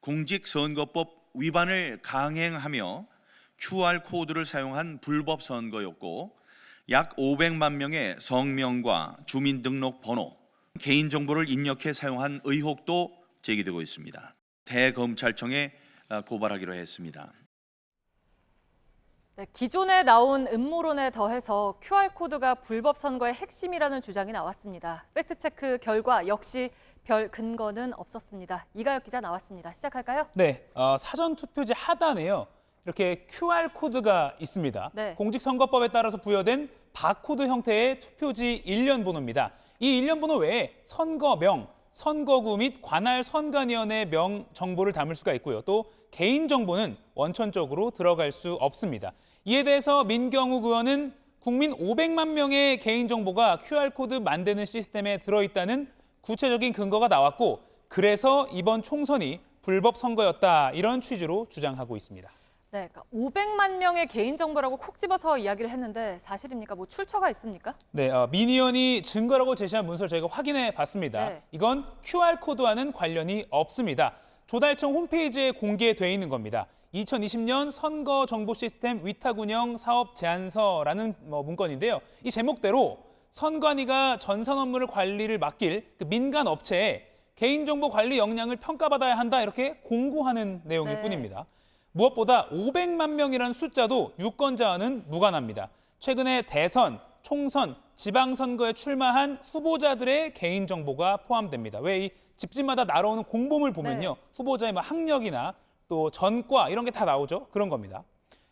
공직선거법 위반을 강행하며 QR코드를 사용한 불법 선거였고 약 500만 명의 성명과 주민등록번호, 개인정보를 입력해 사용한 의혹도 제기되고 있습니다. 대검찰청에 고발하기로 했습니다. 네, 기존에 나온 음모론에 더해서 QR코드가 불법 선거의 핵심이라는 주장이 나왔습니다. 팩트체크 결과 역시 별 근거는 없었습니다. 이가혁 기자 나왔습니다. 시작할까요? 네, 사전투표지 하단에요. 이렇게 QR코드가 있습니다. 네. 공직선거법에 따라서 부여된 바코드 형태의 투표지 일련 번호입니다. 이 일련 번호 외에 선거명, 선거구 및 관할 선관위원회 명 정보를 담을 수가 있고요. 또 개인정보는 원천적으로 들어갈 수 없습니다. 이에 대해서 민경욱 의원은 국민 500만 명의 개인정보가 QR코드 만드는 시스템에 들어있다는 구체적인 근거가 나왔고 그래서 이번 총선이 불법 선거였다 이런 취지로 주장하고 있습니다. 네, 그러니까 500만 명의 개인정보라고 콕 집어서 이야기를 했는데 사실입니까? 뭐 출처가 있습니까? 네, 민 의원이 증거라고 제시한 문서를 저희가 확인해 봤습니다. 네. 이건 QR코드와는 관련이 없습니다. 조달청 홈페이지에 공개돼 있는 겁니다. 2020년 선거정보 시스템 위탁 운영 사업 제안서라는 문건인데요. 이 제목대로 선관위가 전산 업무를 관리를 맡길 그 민간 업체에 개인정보 관리 역량을 평가받아야 한다 이렇게 공고하는 내용일 네. 뿐입니다. 무엇보다 500만 명이라는 숫자도 유권자와는 무관합니다. 최근에 대선, 총선, 지방선거에 출마한 후보자들의 개인정보가 포함됩니다. 왜 이 집집마다 날아오는 공보물 보면요. 네. 후보자의 학력이나 또 전과 이런 게 다 나오죠. 그런 겁니다.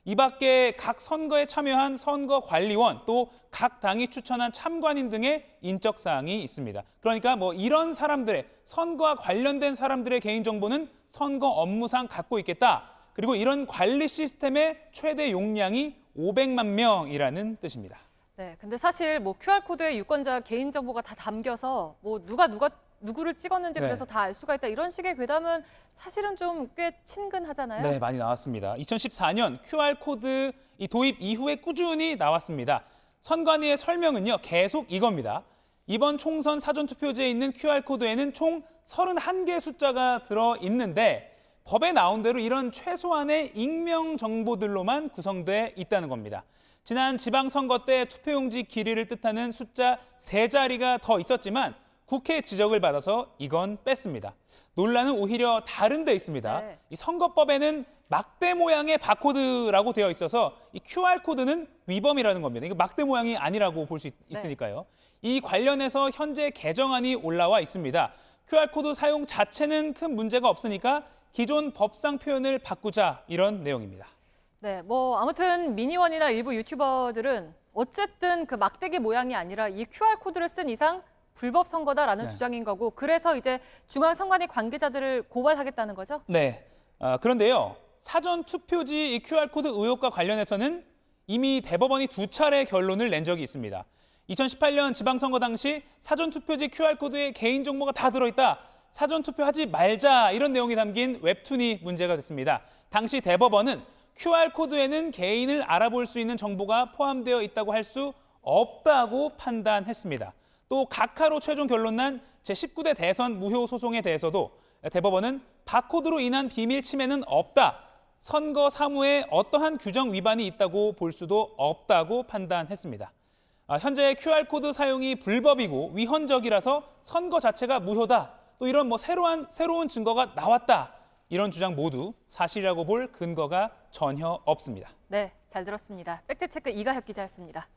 이 밖에 각 선거에 참여한 선거관리원 또 각 당이 추천한 참관인 등의 인적 사항이 있습니다. 그러니까 이런 사람들의 선거와 관련된 사람들의 개인정보는 선거 업무상 갖고 있겠다. 그리고 이런 관리 시스템의 최대 용량이 500만 명이라는 뜻입니다. 네, 근데 사실 QR코드에 유권자 개인정보가 다 담겨서 누구를 찍었는지 네. 그래서 다 알 수가 있다 이런 식의 괴담은 사실은 좀 꽤 친근하잖아요. 네, 많이 나왔습니다. 2014년 QR코드 도입 이후에 꾸준히 나왔습니다. 선관위의 설명은요, 계속 이겁니다. 이번 총선 사전투표지에 있는 QR코드에는 총 31개 숫자가 들어있는데 법에 나온 대로 이런 최소한의 익명 정보들로만 구성돼 있다는 겁니다. 지난 지방선거 때 투표용지 길이를 뜻하는 숫자 3자리가 더 있었지만 국회 지적을 받아서 이건 뺐습니다. 논란은 오히려 다른 데 있습니다. 네. 이 선거법에는 막대 모양의 바코드라고 되어 있어서 이 QR코드는 위법이라는 겁니다. 이거 막대 모양이 아니라고 볼 수 있으니까요. 이 관련해서 현재 개정안이 올라와 있습니다. QR코드 사용 자체는 큰 문제가 없으니까 기존 법상 표현을 바꾸자 이런 내용입니다. 네, 아무튼 미니원이나 일부 유튜버들은 어쨌든 그 막대기 모양이 아니라 이 QR코드를 쓴 이상 불법 선거다라는 네. 주장인 거고 그래서 이제 중앙선관위 관계자들을 고발하겠다는 거죠? 네, 그런데요. 사전투표지 이 QR코드 의혹과 관련해서는 이미 대법원이 2차례 결론을 낸 적이 있습니다. 2018년 지방선거 당시 사전투표지 QR코드에 개인정보가 다 들어있다. 사전투표하지 말자 이런 내용이 담긴 웹툰이 문제가 됐습니다. 당시 대법원은 QR코드에는 개인을 알아볼 수 있는 정보가 포함되어 있다고 할 수 없다고 판단했습니다. 또 각하로 최종 결론난 제19대 대선 무효 소송에 대해서도 대법원은 바코드로 인한 비밀 침해는 없다. 선거 사무에 어떠한 규정 위반이 있다고 볼 수도 없다고 판단했습니다. 현재 QR코드 사용이 불법이고 위헌적이라서 선거 자체가 무효다. 또 이런 새로운 증거가 나왔다. 이런 주장 모두 사실이라고 볼 근거가 전혀 없습니다. 네, 잘 들었습니다. 팩트체크 이가혁 기자였습니다.